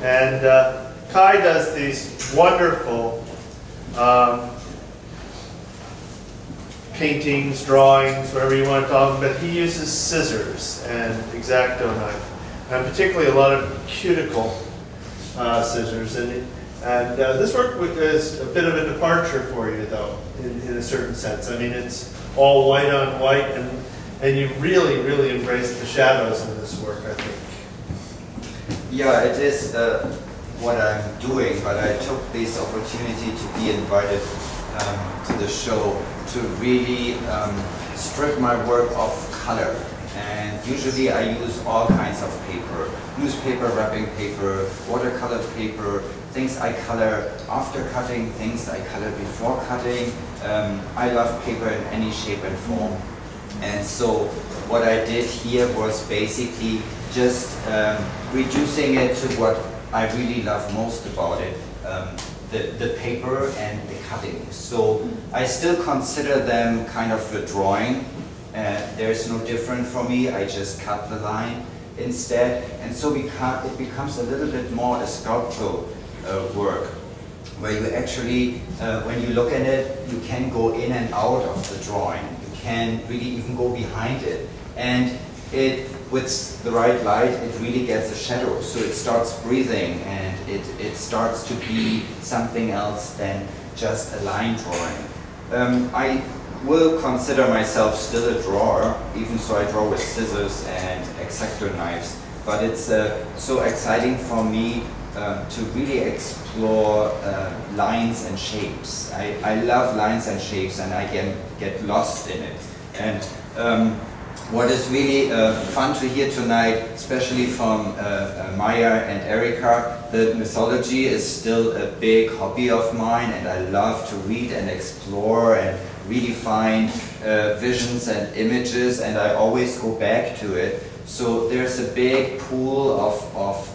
And Kai does these wonderful paintings, drawings, whatever you want to call them, but he uses scissors and X-acto knife, and particularly a lot of cuticle scissors. And this work is a bit of a departure for you, though, in a certain sense. I mean, it's all white on white, and you really, really embrace the shadows in this work, I think. Yeah, it is what I'm doing, but I took this opportunity to be invited to the show to really strip my work of color. And usually I use all kinds of paper, newspaper, wrapping paper, watercolor paper, things I color after cutting, things I color before cutting. I love paper in any shape and form. And so what I did here was basically just reducing it to what I really love most about it, the paper and the cutting. So I still consider them kind of a drawing. There's no different for me. I just cut the line instead. And so it becomes a little bit more a sculptural work, where you actually, when you look at it, you can go in and out of the drawing. You can really even go behind it. And with the right light, it really gets a shadow. So it starts breathing, and it starts to be something else than just a line drawing. I will consider myself still a drawer, even so I draw with scissors and X-acto knives. But it's so exciting for me to really explore lines and shapes. I love lines and shapes, and I get lost in it. And what is really fun to hear tonight, especially from Maya and Erika, the mythology is still a big hobby of mine, and I love to read and explore and really find visions and images, and I always go back to it. So there's a big pool of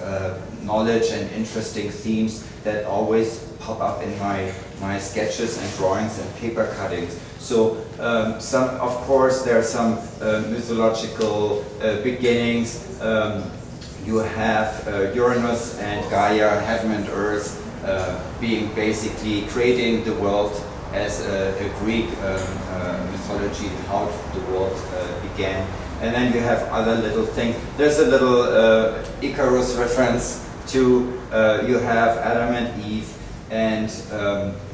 knowledge and interesting themes that always pop up in my sketches and drawings and paper cuttings. So of course there are some mythological beginnings. You have Uranus and Gaia, heaven and earth, being basically creating the world as a Greek mythology, how the world began. And then you have other little things. There's a little Icarus reference to, you have Adam and Eve, and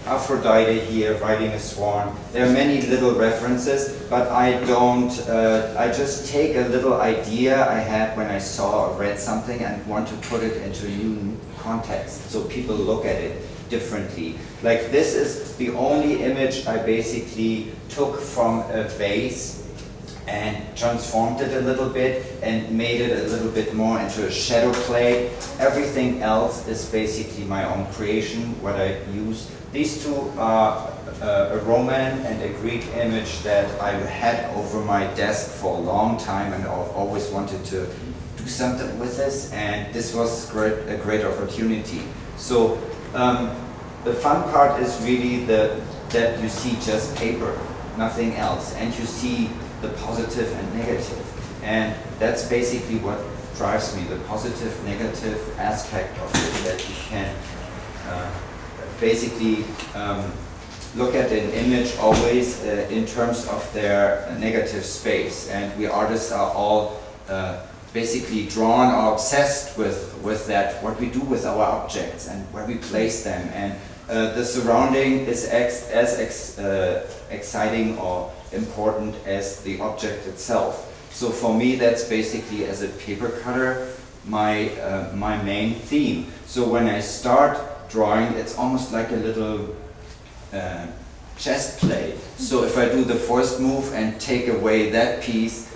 Aphrodite here riding a swan. There are many little references, but I don't, I just take a little idea I had when I saw or read something and want to put it into a new context, so people look at it differently. Like this is the only image I basically took from a vase and transformed it a little bit and made it a little bit more into a shadow play. Everything else is basically my own creation, what I use. These two are a Roman and a Greek image that I had over my desk for a long time, and I've always wanted to do something with this, and this was a great opportunity. So the fun part is really that you see just paper, nothing else, and you see the positive and negative, and that's basically what drives me, the positive negative aspect of it, that you can basically look at an image always in terms of their negative space. And we artists are all basically drawn or obsessed with that, what we do with our objects and where we place them, and the surrounding is as exciting or important as the object itself. So for me, that's basically, as a paper cutter, my main theme. So when I start drawing, it's almost like a little chess play. So if I do the first move and take away that piece,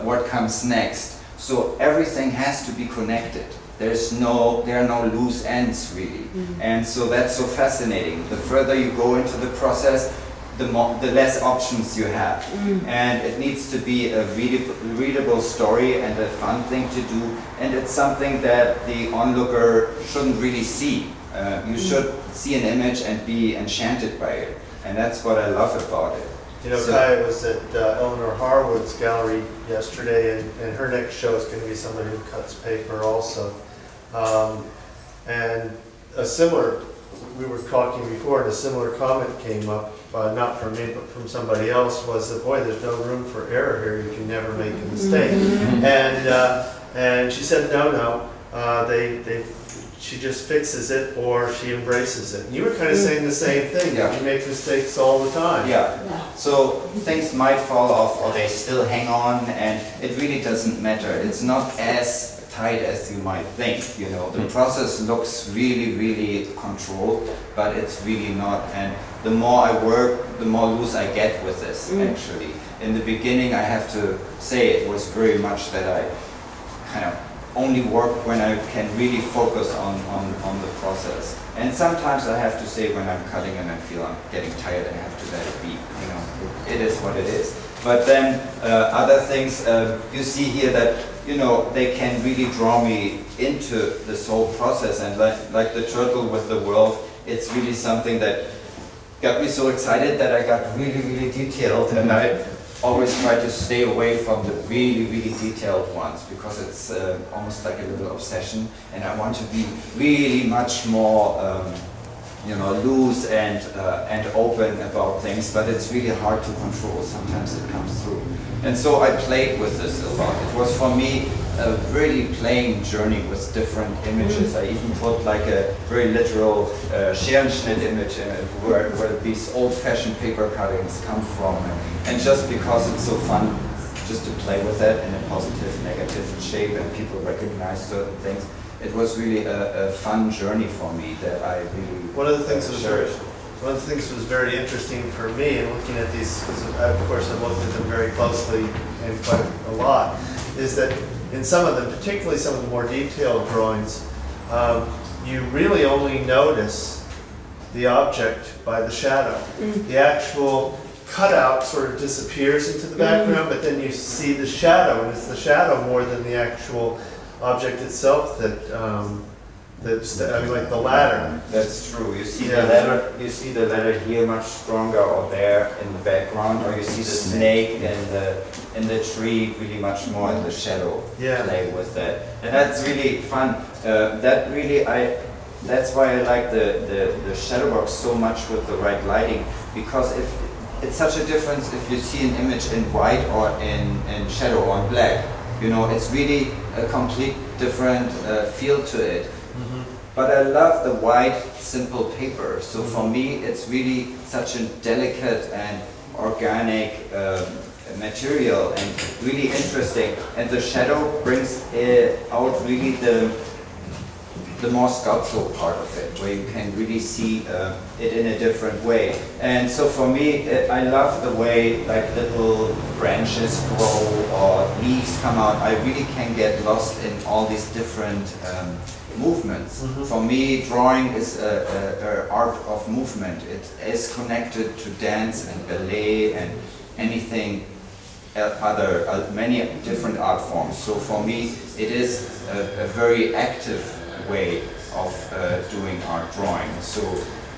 what comes next? So everything has to be connected. There are no loose ends, really. And so that's so fascinating. The further you go into the process, the less options you have. And it needs to be a readable story and a fun thing to do. And it's something that the onlooker shouldn't really see. You should see an image and be enchanted by it. And that's what I love about it. You know, so, Kai was at Eleanor Harwood's gallery yesterday, and her next show is going to be somebody who cuts paper also. And a similar, we were talking before, and a similar comment came up, not from me, but from somebody else, was that, boy, there's no room for error here, you can never make a mistake. And she said, no, she just fixes it, or she embraces it. And you were kind of saying the same thing. Yeah. You make mistakes all the time. Yeah. So things might fall off, or they still hang on, and it really doesn't matter. It's not as tight as you might think. You know, the process looks really, really controlled, but it's really not. And the more I work, the more loose I get with this. Actually, in the beginning, I have to say it was very much that I kind of only work when I can really focus on the process. And sometimes I have to say when I'm cutting and I feel I'm getting tired, I have to let it be. You know, it is what it is. But then other things, you see here that, you know, they can really draw me into this whole process. And like the turtle with the world, it's really something that got me so excited that I got really, really detailed. And I always try to stay away from the really, really detailed ones, because it's almost like a little obsession, and I want to be really much more, you know, loose and open about things. But it's really hard to control. Sometimes it comes through, and so I played with this a lot. It was for me a really playing journey with different images. I even put like a very literal Scherenschnitte image in it, where these old-fashioned paper cuttings come from. And just because it's so fun just to play with that in a positive, negative shape, and people recognize certain things, it was really a fun journey for me that I really One of the things cherished. One of the things that was very interesting for me in looking at these, because of course I've looked at them very closely and quite a lot, is that in some of them, particularly some of the more detailed drawings, you really only notice the object by the shadow. The actual cutout sort of disappears into the background, but then you see the shadow, and it's the shadow more than the actual object itself that, I mean, like the ladder. That's true. You see the ladder. You see the ladder here much stronger, or there in the background, or you see the snake in the tree really much more in the shadow. Play with that, and that's really fun. That's why I like the shadow box so much with the right lighting, because if it's such a difference if you see an image in white or in shadow or in black. You know, it's really a complete different feel to it. But I love the white, simple paper. So for me, it's really such a delicate and organic material, and really interesting. And the shadow brings out really the more sculptural part of it, where you can really see it in a different way. And so for me, I love the way like little branches grow or leaves come out. I really can get lost in all these different movements. For me, drawing is an art of movement. It is connected to dance and ballet and anything other, many different art forms. So for me, it is a very active way of doing art drawing. So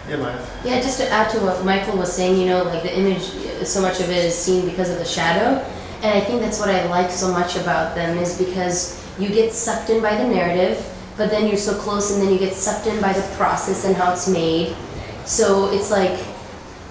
yeah, just to add to what Michael was saying, you know, like the image, so much of it is seen because of the shadow, and I think that's what I like so much about them, is because you get sucked in by the narrative, but then you're so close, and then you get sucked in by the process and how it's made. So it's like,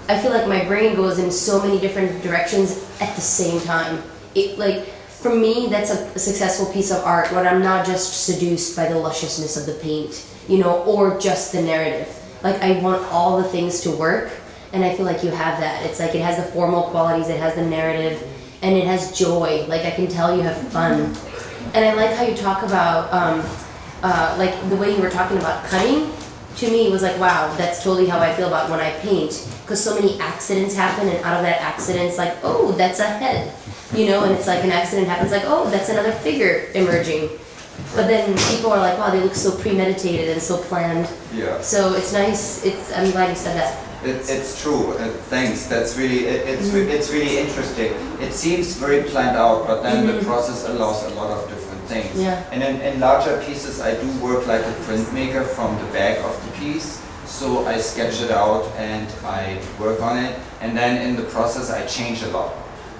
I feel like my brain goes in so many different directions at the same time. It, like, for me, that's a successful piece of art when I'm not just seduced by the lusciousness of the paint, you know, or just the narrative. Like, I want all the things to work, and I feel like you have that. It's like it has the formal qualities, it has the narrative, and it has joy. Like, I can tell you have fun. And I like how you talk about, like, the way you were talking about cutting. To me, it was like, wow, that's totally how I feel about when I paint. Because so many accidents happen, and out of that accident, it's like, oh, that's a head. You know, and it's like an accident happens, like, oh, that's another figure emerging. But then people are like, wow, they look so premeditated and so planned. Yeah. So it's nice. I'm glad you said that. It's true. Thanks. That's really it's really interesting. It seems very planned out, but then the process allows a lot of different things. Yeah. And in larger pieces, I do work like a printmaker from the back of the piece. So I sketch it out and I work on it, and then in the process I change a lot.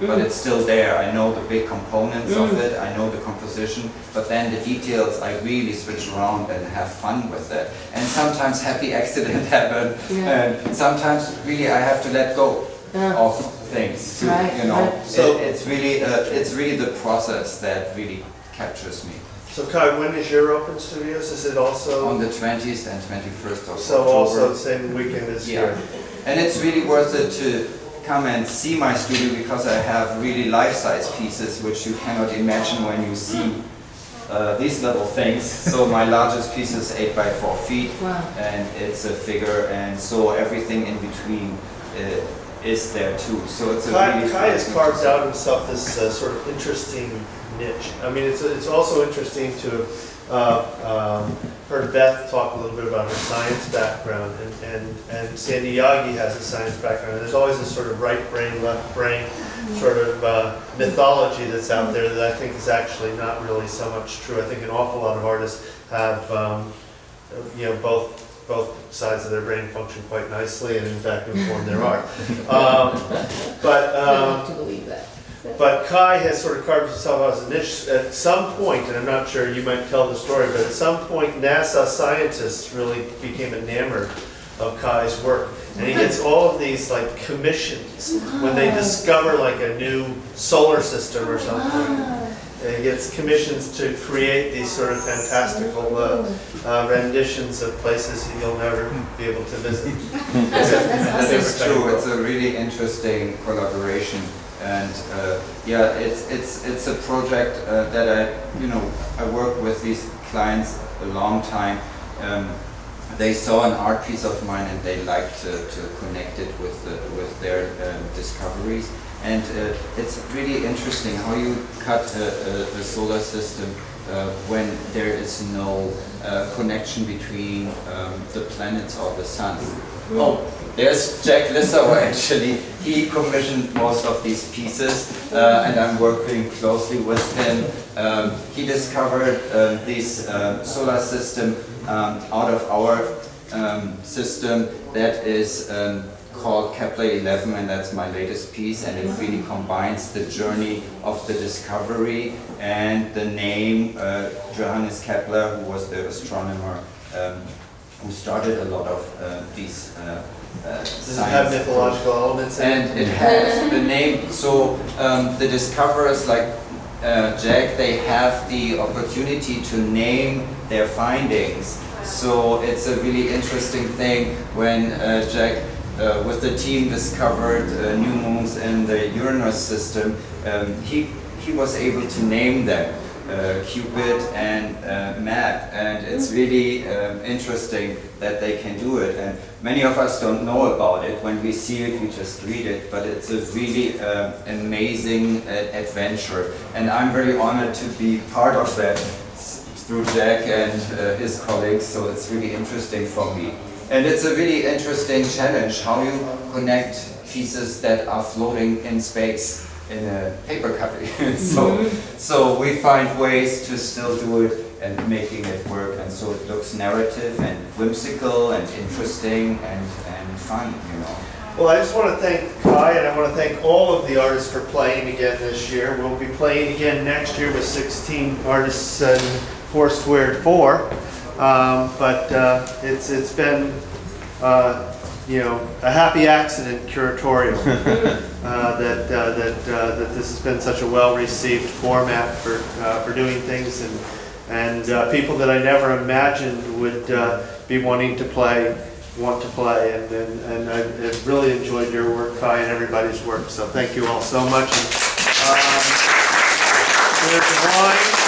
but it's still there. I know the big components of it, I know the composition, but then the details I really switch around and have fun with it. And sometimes happy accidents happen, and sometimes really I have to let go of things too, you know. So it's really the process that really captures me. So Kai, when is your open studios? Is it also on the 20th and 21st of so October? Also the same weekend as here. And it's really worth it to come and see my studio because I have really life-size pieces which you cannot imagine when you see these little things. So my largest piece is 8 by 4 feet, and it's a figure, and so everything in between is there too. So it's Kai has carved out himself this sort of interesting niche. I mean, it's also interesting to heard Beth talk a little bit about her science background, and Sandy Yagi has a science background. There's always this sort of right brain, left brain sort of mythology that's out there that I think is actually not really so much true. I think an awful lot of artists have, you know, both sides of their brain function quite nicely and in fact inform their art. I like to believe that. But Kai has sort of carved himself out as a niche at some point, and I'm not sure you might tell the story, but at some point NASA scientists really became enamored of Kai's work. And he gets all of these like commissions when they discover like a new solar system or something. And he gets commissions to create these sort of fantastical renditions of places you'll never be able to visit. That is true. It's a really interesting collaboration. And yeah, it's a project that I work with these clients a long time. They saw an art piece of mine and they liked to connect it with their discoveries. And it's really interesting how you cut a solar system when there is no connection between the planets or the sun. Oh, there's Jack Lissauer actually. He commissioned most of these pieces and I'm working closely with him. He discovered this solar system out of our system that is called Kepler 11, and that's my latest piece, and it really combines the journey of the discovery and the name Johannes Kepler, who was the astronomer who started a lot of these Does it have mythological elements in it? And it has the name, so the discoverers like Jack, they have the opportunity to name their findings. So it's a really interesting thing when Jack with the team discovered new moons in the Uranus system. He was able to name them Cupid and Mab, and it's really interesting that they can do it. And many of us don't know about it. When we see it, we just read it, but it's a really amazing adventure. And I'm very honored to be part of that through Jack and his colleagues, so it's really interesting for me. And it's a really interesting challenge, how you connect pieces that are floating in space in a paper cutting. So we find ways to still do it and making it work, and so it looks narrative and whimsical and interesting and fun, you know. Well, I just want to thank Kai, and I want to thank all of the artists for playing again this year. We'll be playing again next year with 16 artists in FourSquared 4. But it's been you know, a happy accident curatorial that this has been such a well-received format for doing things, and people that I never imagined would be wanting to play, and I've really enjoyed your work, Kai, and everybody's work. So thank you all so much. And, there's wine.